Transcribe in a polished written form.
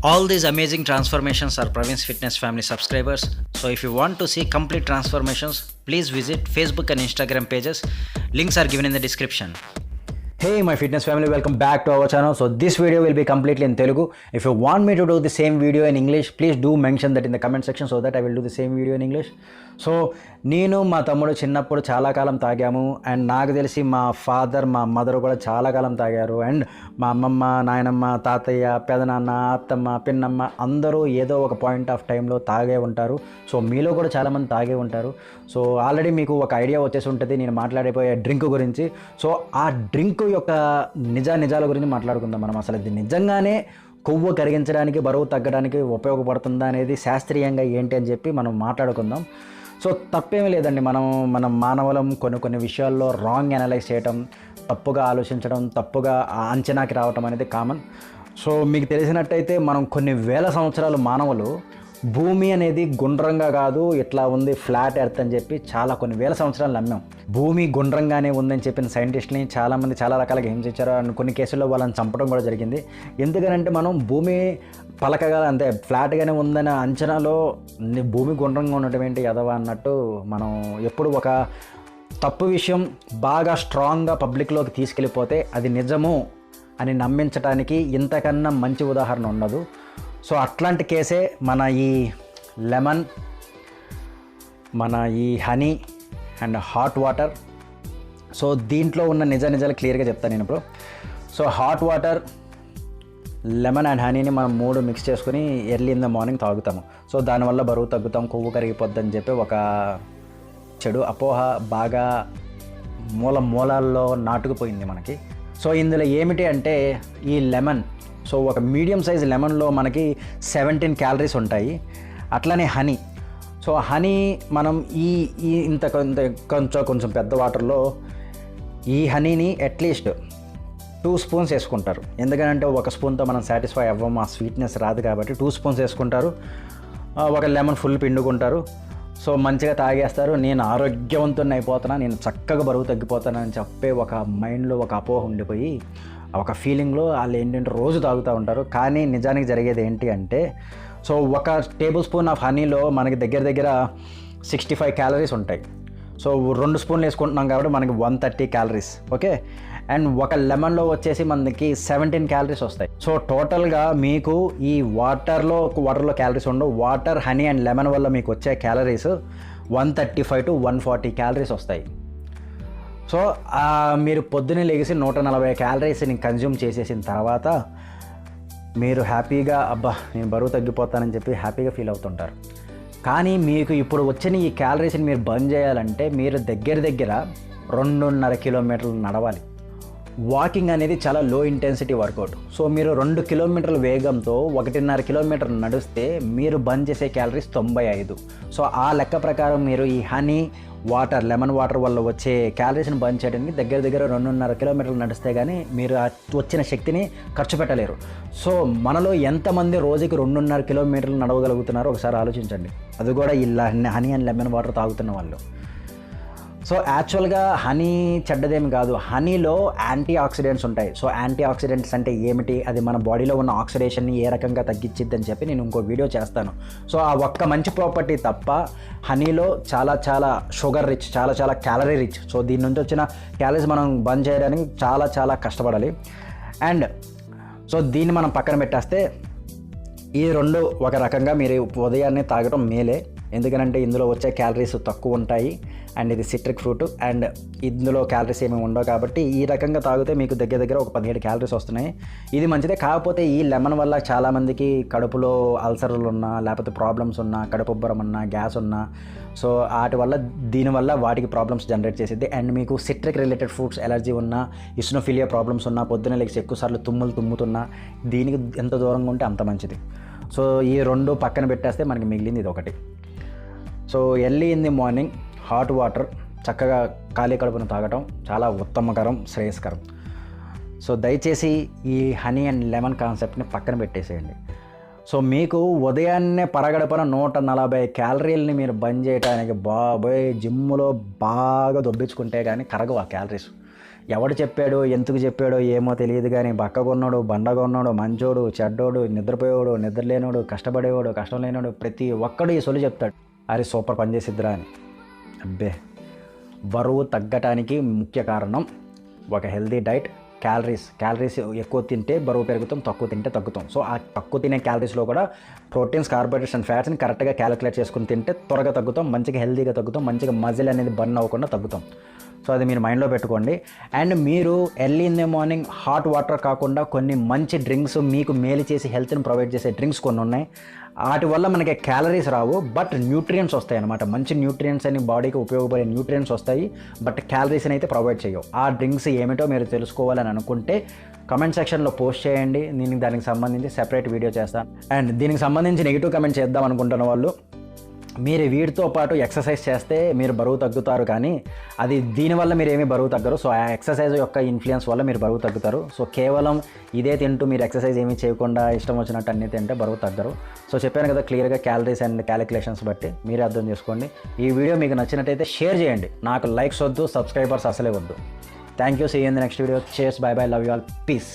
All these amazing transformations are Praveens Fitness family subscribers. So if you want to see complete transformations, please visit Facebook and Instagram pages. Links are given in the description. Hey my fitness family, welcome back to our channel. So this video will be completely in Telugu. If you want me to do the same video in English, please do mention that in the comment section so that I will do the same video in English. So నేను మా తమ్ముడు చిన్నప్పుడు చాలా కాలం తాగాము and నాకు తెలిసి మా father మా mother కూడా చాలా కాలం తాగారు అండ్ మా అమ్మమ్మ నాయనమ్మ తాతయ్య పెదనాన్న అత్తమ్మ పిన్నమ్మ అందరూ ఏదో ఒక పాయింట్ ఆఫ్ టైంలో తాగే ఉంటారు. సో మీలో కూడా చాలామంది తాగే ఉంటారు. సో ఆల్రెడీ మీకు ఒక ఐడియా వచ్చేసి ఉంటుంది నేను మాట్లాడిపోయే డ్రింక్ గురించి. సో ఆ డ్రింక్ యొక్క నిజాల గురించి మాట్లాడుకుందాం మనం. అసలు ఇది నిజంగానే కొవ్వు కరిగించడానికి బరువు తగ్గడానికి ఉపయోగపడుతుందా అనేది శాస్త్రీయంగా ఏంటి అని చెప్పి మనం మాట్లాడుకుందాం. సో తప్పేమీ లేదండి. మన మానవులం కొన్ని విషయాల్లో రాంగ్ అనలైజ్ చేయటం, తప్పుగా ఆలోచించడం, తప్పుగా అంచనాకి రావటం అనేది కామన్. సో మీకు తెలిసినట్టయితే మనం కొన్ని వేల సంవత్సరాలు మానవులు భూమి అనేది గుండ్రంగా కాదు ఇట్లా ఉంది ఫ్లాట్ ఎర్త్ అని చెప్పి కొన్ని వేల సంవత్సరాలు నమ్మాం. భూమి గుండ్రంగానే ఉందని చెప్పిన సైంటిస్ట్ని చాలామంది చాలా రకాలుగా హింసించారు అండ్ కొన్ని కేసుల్లో వాళ్ళని చంపడం కూడా జరిగింది. ఎందుకనంటే మనం భూమి పలకగా అంతే ఫ్లాట్గానే ఉందనే అంచనాలో భూమి గుండ్రంగా ఉండటం ఏంటి ఎదవా అన్నట్టు మనం ఎప్పుడు ఒక తప్పు విషయం బాగా స్ట్రాంగ్గా పబ్లిక్లోకి తీసుకెళ్ళిపోతే అది నిజము అని నమ్మించడానికి ఇంతకన్నా మంచి ఉదాహరణ ఉండదు. సో అట్లాంటి కేసే మన ఈ లెమన్, మన ఈ honey and hot water. So దీంట్లో ఉన్న నిజాలు క్లియర్గా చెప్తాను నేను ఇప్పుడు. So hot water, lemon and హనీని మనం 3 మిక్స్ చేసుకుని ఎర్లీ ఇన్ ద మార్నింగ్ తాగుతాము. సో దానివల్ల బరువు తగ్గుతాం, కొవ్వు కరిగిపోద్దని చెప్పి ఒక చెడు అపోహ బాగా మూలాల్లో నాటుకుపోయింది మనకి. సో ఇందులో ఏమిటి అంటే ఈ లెమన్, సో ఒక మీడియం సైజ్ లెమన్లో మనకి 17 క్యాలరీస్ ఉంటాయి. అట్లనే హనీ, సో హనీ మనం ఇంత కొంచెం పెద్ద వాటర్లో ఈ హనీని అట్లీస్ట్ 2 స్పూన్స్ వేసుకుంటారు. ఎందుకంటే ఒక స్పూన్తో మనం సాటిస్ఫై అవ్వము, ఆ స్వీట్నెస్ రాదు కాబట్టి 2 స్పూన్స్ వేసుకుంటారు. ఒక లెమన్ ఫుల్ పిండుకుంటారు. సో మంచిగా తాగేస్తారు. నేను ఆరోగ్యవంతుని అయిపోతున్నా, నేను చక్కగా బరువు తగ్గిపోతానని చెప్పే ఒక మైండ్లో ఒక అపోహ ఉండిపోయి ఒక ఫీలింగ్లో వాళ్ళు ఏంటంటే రోజు తాగుతూ ఉంటారు. కానీ నిజానికి జరిగేది ఏంటి అంటే, సో ఒక టేబుల్ స్పూన్ ఆఫ్ హనీలో మనకి దగ్గర 65 క్యాలరీస్ ఉంటాయి. సో 2 స్పూన్లు వేసుకుంటున్నాం కాబట్టి మనకి 130 క్యాలరీస్. ఓకే, అండ్ ఒక లెమన్లో వచ్చేసి మనకి 17 క్యాలరీస్ వస్తాయి. సో టోటల్గా మీకు ఈ వాటర్లో క్యాలరీస్ ఉండవు. వాటర్, హనీ అండ్ లెమన్ వల్ల మీకు వచ్చే క్యాలరీస్ 135 to 140 క్యాలరీస్ వస్తాయి. సో మీరు పొద్దున్నే లేచి 140 క్యాలరీస్ని కన్జ్యూమ్ చేసేసిన తర్వాత మీరు హ్యాపీగా అబ్బా నేను బరువు తగ్గిపోతానని చెప్పి హ్యాపీగా ఫీల్ అవుతుంటారు. కానీ మీకు ఇప్పుడు వచ్చిన ఈ క్యాలరీస్ని మీరు బర్న్ చేయాలంటే మీరు దగ్గర 2.5 కిలోమీటర్లు నడవాలి. వాకింగ్ అనేది చాలా లో ఇంటెన్సిటీ వర్కౌట్. సో మీరు 2 కిలోమీటర్ల వేగంతో 1.5 కిలోమీటర్ నడిస్తే మీరు బర్న్ చేసే క్యాలరీస్ 95. సో ఆ లెక్క ప్రకారం మీరు ఈ హనీ వాటర్, లెమన్ వాటర్ వల్ల వచ్చే క్యాలరీస్ని బర్న్ చేయడానికి దగ్గర 2.5 కిలోమీటర్లు నడిస్తే కానీ మీరు వచ్చిన శక్తిని ఖర్చు పెట్టలేరు. సో మనలో ఎంతమంది రోజుకి 2.5 కిలోమీటర్లు నడవగలుగుతున్నారో ఒకసారి ఆలోచించండి. అది కూడా ఇలా హనీ అండ్ లెమన్ వాటర్ తాగుతున్న వాళ్ళు. సో యాక్చువల్గా హనీ చెడ్డదేమి కాదు. హనీలో యాంటీ ఆక్సిడెంట్స్ ఉంటాయి. సో యాంటీ ఆక్సిడెంట్స్ అంటే ఏమిటి, అది మన బాడీలో ఉన్న ఆక్సిడేషన్ని ఏ రకంగా తగ్గించిద్దని చెప్పి నేను ఇంకో వీడియో చేస్తాను. సో ఆ ఒక్క మంచి ప్రాపర్టీ తప్ప హనీలో చాలా షుగర్ రిచ్, చాలా క్యాలరీ రిచ్. సో దీని నుంచి వచ్చిన క్యాలరీస్ మనం బర్న్ చేయడానికి చాలా కష్టపడాలి. అండ్ సో దీన్ని మనం పక్కన పెట్టేస్తే ఈ 2 ఒక రకంగా మీరు ఉదయాన్నే తాగడం మేలే. ఎందుకంటే ఇందులో వచ్చే క్యాలరీస్ తక్కువ ఉంటాయి అండ్ ఇది సిట్రిక్ ఫ్రూట్ అండ్ ఇందులో క్యాలరీస్ ఏమి ఉండవు కాబట్టి ఈ రకంగా తాగితే మీకు దగ్గర ఒక 17 క్యాలరీస్ వస్తున్నాయి. ఇది మంచిదే. కాకపోతే ఈ లెమన్ వల్ల చాలామందికి కడుపులో అల్సర్లు ఉన్నా, లేకపోతే ప్రాబ్లమ్స్ ఉన్నా, కడుపు ఉబ్బరం ఉన్నా, గ్యాస్ ఉన్నా, సో దీనివల్ల వాటికి ప్రాబ్లమ్స్ జనరేట్ చేసిద్ది. అండ్ మీకు సిట్రిక్ రిలేటెడ్ ఫ్రూట్స్ ఎలర్జీ ఉన్నా, ఇస్నోఫిలియా ప్రాబ్లమ్స్ ఉన్నా, పొద్దున్న లేచి ఎక్కువసార్లు తుమ్ముతున్నా దీనికి ఎంత దూరంగా ఉంటే అంత మంచిది. సో ఈ 2 పక్కన పెట్టేస్తే మనకి మిగిలింది ఇది ఒకటి. So early in the morning hot water చక్కగా ఖాళీ కడుపున తాగటం చాలా ఉత్తమకరం, శ్రేయస్కరం. సో దయచేసి ఈ హనీ అండ్ లెమన్ కాన్సెప్ట్ని పక్కన పెట్టేసేయండి. సో మీకు ఉదయాన్నే పరగడపన 140 క్యాలరీలని మీరు బంద్ చేయడానికి జిమ్లో బాగా దొబ్బించుకుంటే కానీ కరగవు ఆ క్యాలరీస్. ఎవడు చెప్పాడో ఎందుకు చెప్పాడో ఏమో తెలియదు, కానీ బక్కగా ఉన్నాడు, బండగా ఉన్నాడు, మంచోడు, చెడ్డోడు, నిద్రపోయేవాడు, నిద్ర లేనోడు, కష్టపడేవాడు, కష్టం లేనోడు, ప్రతి ఒక్కడు ఈ సొల్లు చెప్తాడు, అరే సూపర్ పని చేసిద్దిరా అని. అబ్బే, బరువు తగ్గటానికి ముఖ్య కారణం ఒక హెల్తీ డైట్, క్యాలరీస్ ఎక్కువ తింటే బరువు పెరుగుతాం, తక్కువ తింటే తగ్గుతాం. సో ఆ తక్కువ తినే క్యాలరీస్లో కూడా ప్రోటీన్స్, కార్బోహైడ్రేట్స్ అండ్ ఫ్యాట్స్ని కరెక్ట్గా క్యాలిక్యులేట్ చేసుకుని తింటే త్వరగా తగ్గుతాం, మంచిగా హెల్తీగా తగ్గుతాం, మంచిగా మజిల్ అనేది బర్న్ అవ్వకుండా తగ్గుతాం. సో అది మీరు మైండ్లో పెట్టుకోండి. అండ్ మీరు early in the morning hot water కాకుండా కొన్ని మంచి డ్రింక్స్, మీకు మేలు చేసి హెల్త్ని ప్రొవైడ్ చేసే డ్రింక్స్ కొన్ని ఉన్నాయి. వాటి వల్ల మనకి క్యాలరీస్ రావు, బట్ న్యూట్రియంట్స్ వస్తాయి అన్నమాట. మంచి న్యూట్రియంట్స్ అని, బాడీకి ఉపయోగపడే న్యూట్రియంట్స్ వస్తాయి, బట్ క్యాలరీస్ని అయితే ప్రొవైడ్ చేయవు. ఆ డ్రింక్స్ ఏమిటో మీరు తెలుసుకోవాలని అనుకుంటే కమెంట్ సెక్షన్లో పోస్ట్ చేయండి, నేను దానికి సంబంధించి సెపరేట్ వీడియో చేస్తాను. అండ్ దీనికి సంబంధించి నెగిటివ్ కమెంట్ చేద్దాం అనుకుంటున్న వాళ్ళు, మీరు వీటితో పాటు ఎక్సర్సైజ్ చేస్తే మీరు బరువు తగ్గుతారు, కానీ అది దీనివల్ల మీరు ఏమీ బరువు తగ్గరు. సో ఆ ఎక్సర్సైజ్ యొక్క ఇన్ఫ్లుయెన్స్ వల్ల మీరు బరువు తగ్గుతారు. సో కేవలం ఇదే తింటూ మీరు ఎక్సర్సైజ్ ఏమీ చేయకుండా ఇష్టం వచ్చినట్టు అన్నీ తింటే బరువు తగ్గరు. సో చెప్పాను కదా క్లియర్గా క్యాలరీస్ అండ్ క్యాలిక్యులేషన్స్ బట్టి మీరే అర్థం చేసుకోండి. ఈ వీడియో మీకు నచ్చినట్టయితే షేర్ చేయండి. నాకు లైక్స్ వద్దు, సబ్స్క్రైబర్స్ అసలే వద్దు. Thank you. See you in the next video. Cheers. Bye bye. Love you all. Piece.